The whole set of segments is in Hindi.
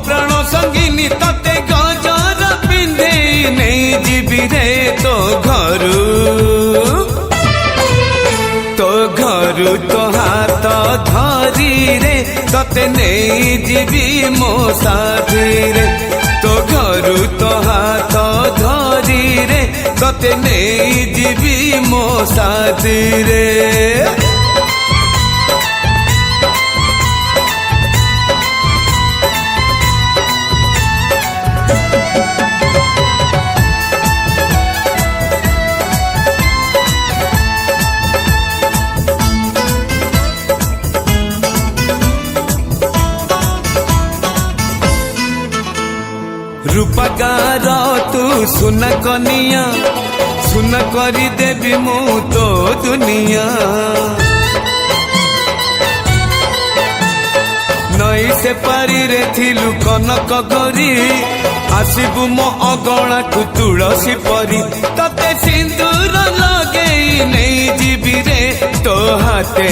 प्राण संगिनी तते गजर पिंधे नहीं जीवी रे तो घरू तो हाथ धरी रे तते नहीं जीवी मो साथी रे तो घरू तो हाथ धरी रे तते नहीं जीवी मो साथी रे। रूपकार तू सुन कनिया सुन करी देवी मु तो दुनिया नई से पारी रे थिलु कनक गरी आसिबु मो अगणा कु तुलसी परी तते सिंदूर लगेई नहीं जीवी रे तो हाथे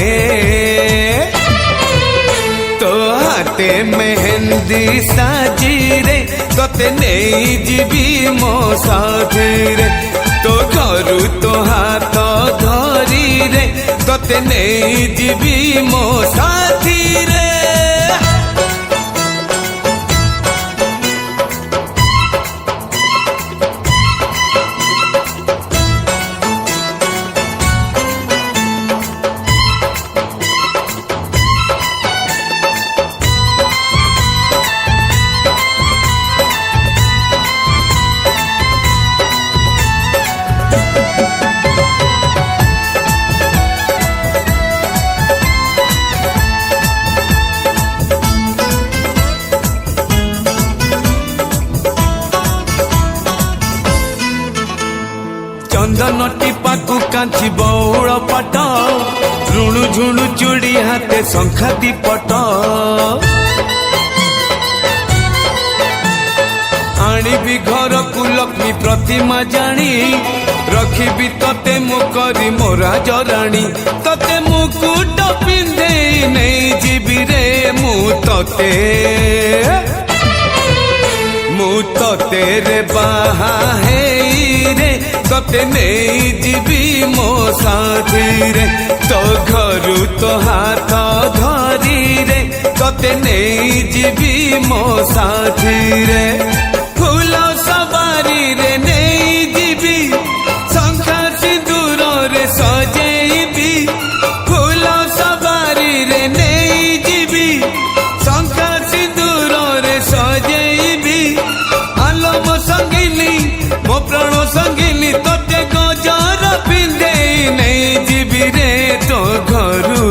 मेहंदी साजी रे तते नहीं जीवी मो साथी रे तो घरू तो हाथ धरी रे तते नहीं जीवी मो साथी रे। चंदन टीपाकू कांची बौड़ पट ऋणु झुणु चूड़ी हाथे शंखाती पट आनिबी घर को लक्ष्मी प्रतिमा जानी रखिबी तते मुकरी मोरा जराणी तते मुकुट पिंधे नहीं जीवी रे मु तते रे बाहा है रे तते नहीं जीवी मो साथी रे तो घरू तो हाथ धरी रे तते नहीं जीवी मो साथी रे फूल सवारी रे नहीं जीवी शंखा सिंदूर रे सजेबी फूल सवारी रे नहीं जीवी शंखा सिंदूर रे सजेबी आलो मो संगिनी मो प्राण संगिनी तते गजर पिंधे नहीं जीवी रे तो घरू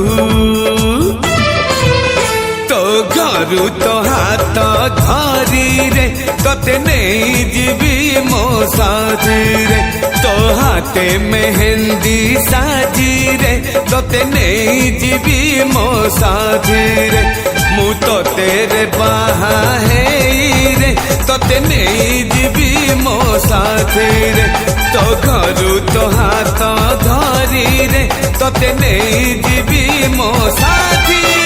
तो हाथ धरी रे तते नहीं जीवी मो साथी रे तो हाथे मेहंदी साजी रे तते नहीं जीवी मो साथी रे मु तो तेरे बाहा है रे तते नहीं जीवी मो साथी रे तो घरू तो हाथ धरी रे तते नहीं जीवी मो साथी।